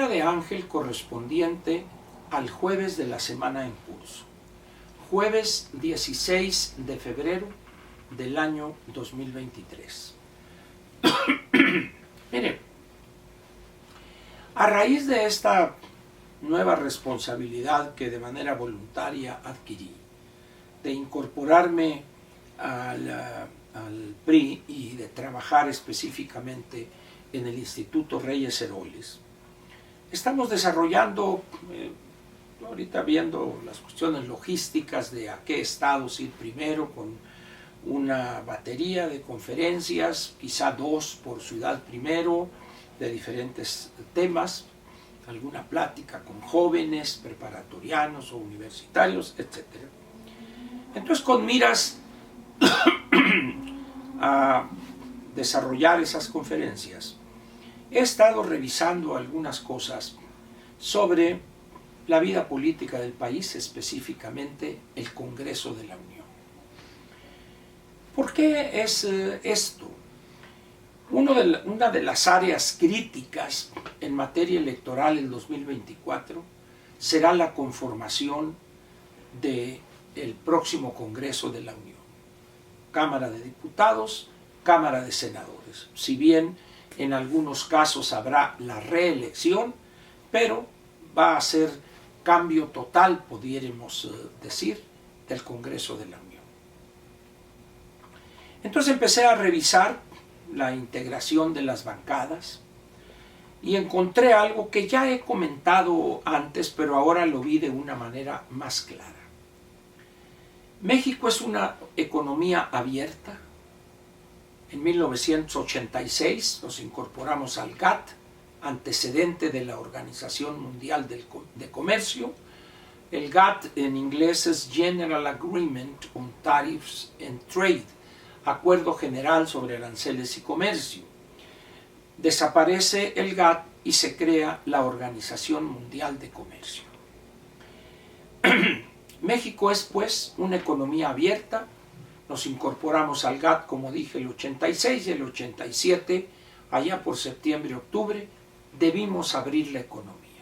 Manera de Ángel correspondiente al jueves de la semana en curso, jueves 16 de febrero del año 2023. Mire, a raíz de esta nueva responsabilidad que de manera voluntaria adquirí, de incorporarme al PRI y de trabajar específicamente en el Instituto Reyes Heroles, estamos desarrollando, ahorita viendo las cuestiones logísticas de a qué estados ir primero, con una batería de conferencias, quizá 2 por ciudad primero, de diferentes temas, alguna plática con jóvenes, preparatorianos o universitarios, etc. Entonces, con miras a desarrollar esas conferencias, he estado revisando algunas cosas sobre la vida política del país, específicamente el Congreso de la Unión. ¿Por qué es esto? Una de las áreas críticas en materia electoral en 2024 será la conformación del próximo Congreso de la Unión. Cámara de Diputados, Cámara de Senadores. Si bien en algunos casos habrá la reelección, pero va a ser cambio total, pudiéramos decir, del Congreso de la Unión. Entonces empecé a revisar la integración de las bancadas y encontré algo que ya he comentado antes, pero ahora lo vi de una manera más clara. México es una economía abierta. En 1986 nos incorporamos al GATT, antecedente de la Organización Mundial de Comercio. El GATT en inglés es General Agreement on Tariffs and Trade, Acuerdo General sobre Aranceles y Comercio. Desaparece el GATT y se crea la Organización Mundial de Comercio. México es, pues, una economía abierta. Nos incorporamos al GATT, como dije, el 86 y el 87, allá por septiembre-octubre, debimos abrir la economía.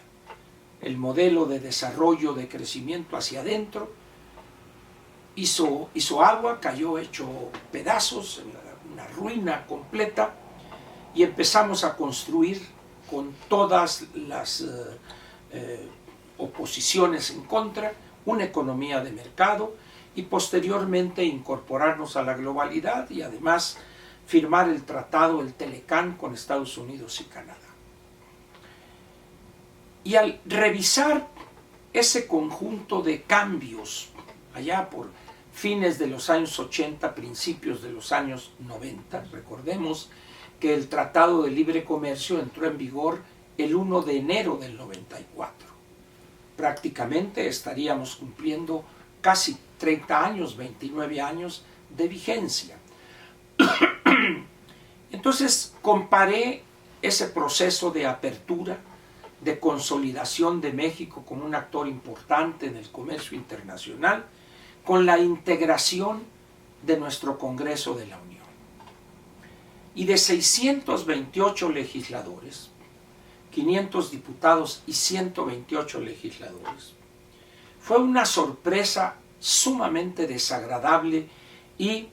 El modelo de desarrollo, de crecimiento hacia adentro, hizo agua, cayó hecho pedazos, una ruina completa, y empezamos a construir con todas las oposiciones en contra, una economía de mercado, y posteriormente incorporarnos a la globalidad y además firmar el tratado, el Telecán, con Estados Unidos y Canadá. Y al revisar ese conjunto de cambios, allá por fines de los años 80, principios de los años 90, recordemos que el Tratado de Libre Comercio entró en vigor el 1 de enero del 94. Prácticamente estaríamos cumpliendo casi 30 años, 29 años de vigencia. Entonces comparé ese proceso de apertura, de consolidación de México como un actor importante en el comercio internacional, con la integración de nuestro Congreso de la Unión. Y de 628 legisladores, 500 diputados y 128 legisladores, fue una sorpresa sumamente desagradable y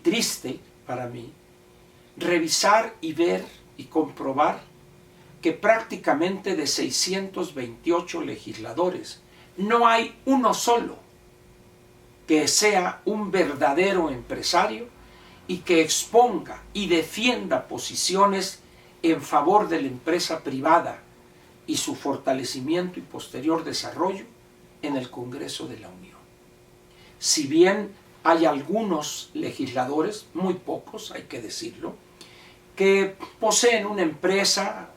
triste para mí revisar y ver y comprobar que prácticamente de 628 legisladores no hay uno solo que sea un verdadero empresario y que exponga y defienda posiciones en favor de la empresa privada y su fortalecimiento y posterior desarrollo en el Congreso de la Unión. Si bien hay algunos legisladores, muy pocos hay que decirlo, que poseen una empresa,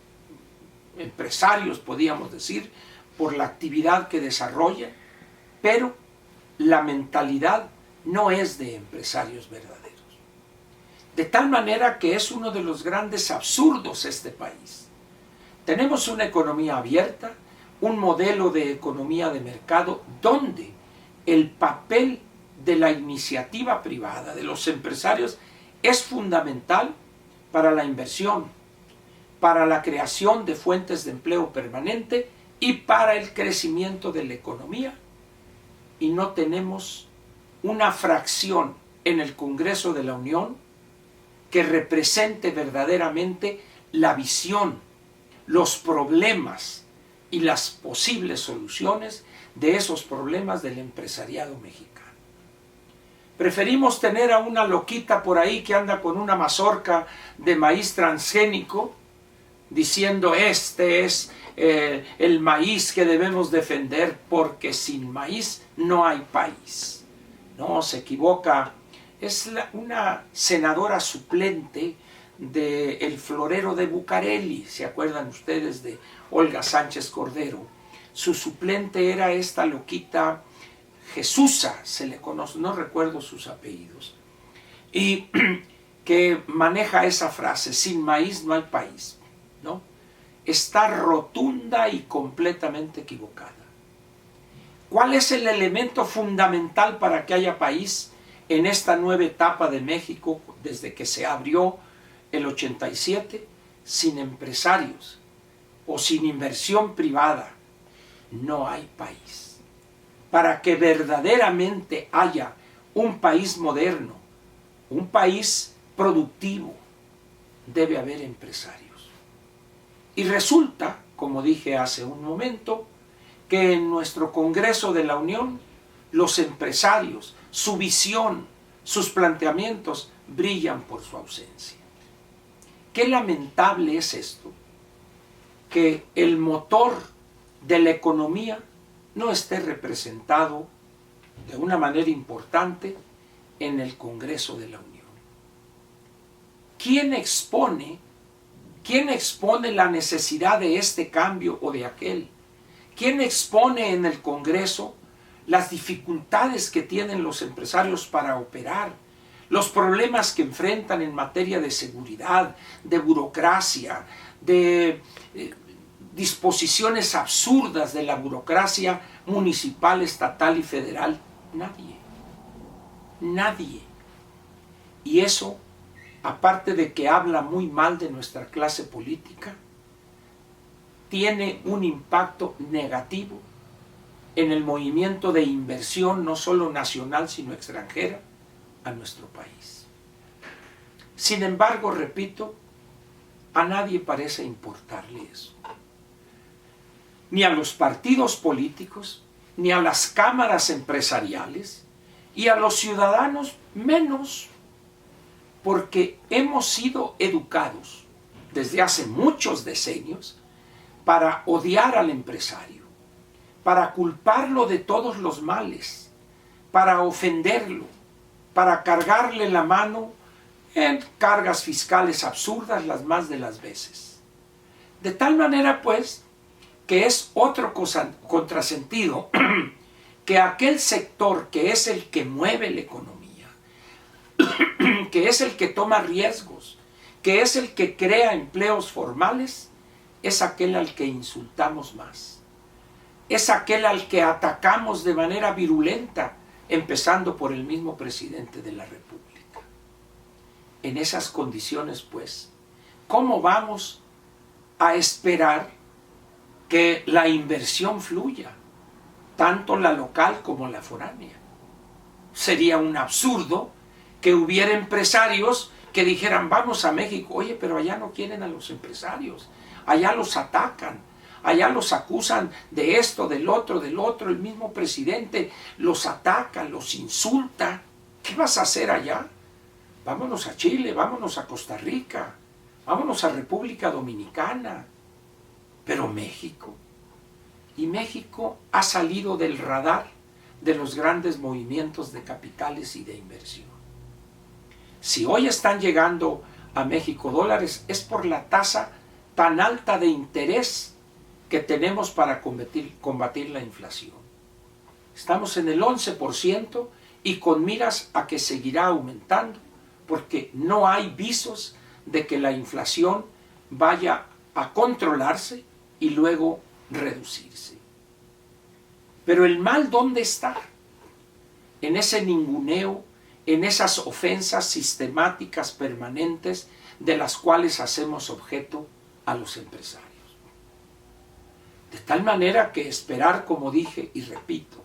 empresarios podríamos decir, por la actividad que desarrolla, pero la mentalidad no es de empresarios verdaderos. De tal manera que es uno de los grandes absurdos este país. Tenemos una economía abierta, un modelo de economía de mercado donde el papel de la iniciativa privada, de los empresarios, es fundamental para la inversión, para la creación de fuentes de empleo permanente y para el crecimiento de la economía. Y no tenemos una fracción en el Congreso de la Unión que represente verdaderamente la visión, los problemas y las posibles soluciones de esos problemas del empresariado mexicano. Preferimos tener a una loquita por ahí que anda con una mazorca de maíz transgénico diciendo este es el maíz que debemos defender porque sin maíz no hay país. No, se equivoca. Es una senadora suplente del Florero de Bucareli. ¿Se acuerdan ustedes de Olga Sánchez Cordero? Su suplente era esta loquita Jesusa, se le conoce, no recuerdo sus apellidos, y que maneja esa frase, sin maíz no hay país, ¿no? Está rotunda y completamente equivocada. ¿Cuál es el elemento fundamental para que haya país en esta nueva etapa de México desde que se abrió el 87? Sin empresarios o sin inversión privada no hay país. Para que verdaderamente haya un país moderno, un país productivo, debe haber empresarios. Y resulta, como dije hace un momento, que en nuestro Congreso de la Unión, los empresarios, su visión, sus planteamientos brillan por su ausencia. Qué lamentable es esto, que el motor de la economía no esté representado de una manera importante en el Congreso de la Unión. ¿Quién expone la necesidad de este cambio o de aquel? ¿Quién expone en el Congreso las dificultades que tienen los empresarios para operar, los problemas que enfrentan en materia de seguridad, de burocracia, de disposiciones absurdas de la burocracia municipal, estatal y federal? Nadie. Nadie. Y eso, aparte de que habla muy mal de nuestra clase política, tiene un impacto negativo en el movimiento de inversión, no solo nacional, sino extranjera, a nuestro país. Sin embargo, repito, a nadie parece importarle eso. Ni a los partidos políticos, ni a las cámaras empresariales, y a los ciudadanos menos, porque hemos sido educados desde hace muchos decenios para odiar al empresario, para culparlo de todos los males, para ofenderlo, para cargarle la mano en cargas fiscales absurdas las más de las veces. De tal manera, pues, que es otro contrasentido que aquel sector que es el que mueve la economía, que es el que toma riesgos, que es el que crea empleos formales, es aquel al que insultamos más. Es aquel al que atacamos de manera virulenta, empezando por el mismo presidente de la República. En esas condiciones, pues, ¿cómo vamos a esperar que la inversión fluya, tanto la local como la foránea? Sería un absurdo que hubiera empresarios que dijeran, vamos a México. Oye, pero allá no quieren a los empresarios, allá los atacan, allá los acusan de esto, del otro, el mismo presidente los ataca, los insulta. ¿Qué vas a hacer allá? Vámonos a Chile, vámonos a Costa Rica, vámonos a República Dominicana. Pero México, y México ha salido del radar de los grandes movimientos de capitales y de inversión. Si hoy están llegando a México dólares, es por la tasa tan alta de interés que tenemos para combatir la inflación. Estamos en el 11% y con miras a que seguirá aumentando, porque no hay visos de que la inflación vaya a controlarse y luego reducirse. Pero el mal, ¿dónde está? En ese ninguneo, en esas ofensas sistemáticas permanentes de las cuales hacemos objeto a los empresarios. De tal manera que esperar, como dije y repito,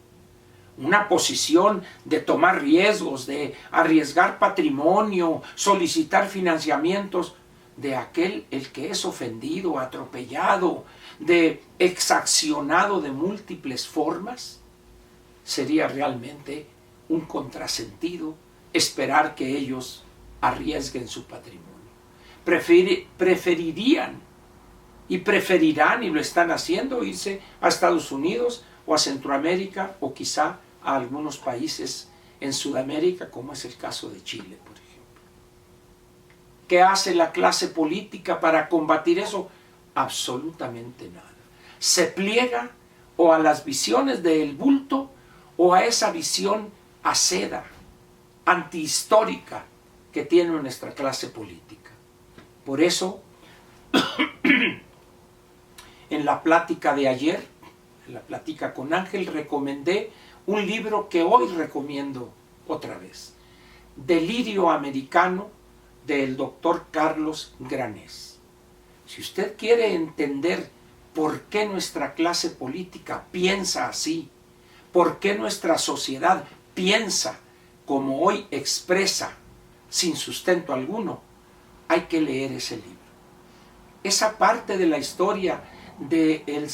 una posición de tomar riesgos, de arriesgar patrimonio, solicitar financiamientos de aquel el que es ofendido, atropellado, de exaccionado de múltiples formas, sería realmente un contrasentido esperar que ellos arriesguen su patrimonio. Preferirían y preferirán, y lo están haciendo, irse a Estados Unidos o a Centroamérica o quizá a algunos países en Sudamérica, como es el caso de Chile, por ejemplo. ¿Qué hace la clase política para combatir eso? Absolutamente nada. Se pliega o a las visiones del bulto o a esa visión aceda, antihistórica que tiene nuestra clase política. Por eso, en la plática de ayer, en la plática con Ángel, recomendé un libro que hoy recomiendo otra vez, Delirio Americano, del doctor Carlos Granés. Si usted quiere entender por qué nuestra clase política piensa así, por qué nuestra sociedad piensa como hoy expresa, sin sustento alguno, hay que leer ese libro. Esa parte de la historia del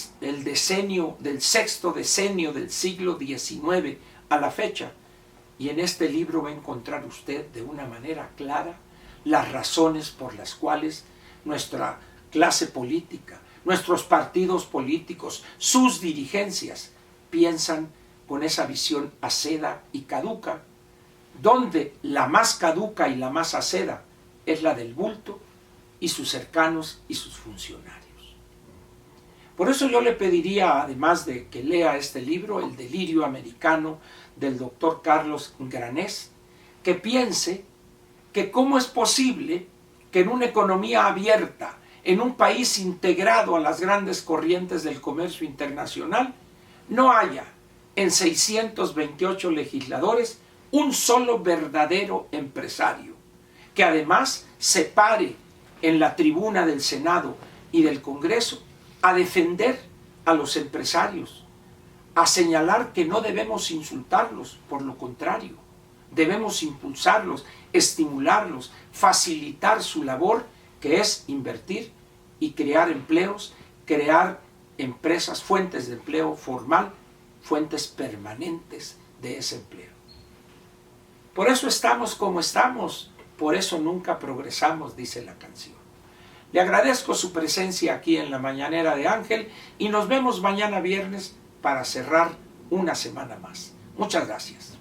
sexto decenio del siglo XIX a la fecha, y en este libro va a encontrar usted de una manera clara las razones por las cuales nuestra clase política, nuestros partidos políticos, sus dirigencias piensan con esa visión aceda y caduca, donde la más caduca y la más aceda es la del bulto y sus cercanos y sus funcionarios. Por eso yo le pediría, además de que lea este libro, El Delirio Americano, del doctor Carlos Granés, que piense que cómo es posible que en una economía abierta, en un país integrado a las grandes corrientes del comercio internacional, no haya en 628 legisladores un solo verdadero empresario, que además se pare en la tribuna del Senado y del Congreso a defender a los empresarios, a señalar que no debemos insultarlos, por lo contrario, debemos impulsarlos, estimularlos, facilitar su labor, que es invertir y crear empleos, crear empresas, fuentes de empleo formal, fuentes permanentes de ese empleo. Por eso estamos como estamos, por eso nunca progresamos, dice la canción. Le agradezco su presencia aquí en la Mañanera de Ángel y nos vemos mañana viernes para cerrar una semana más. Muchas gracias.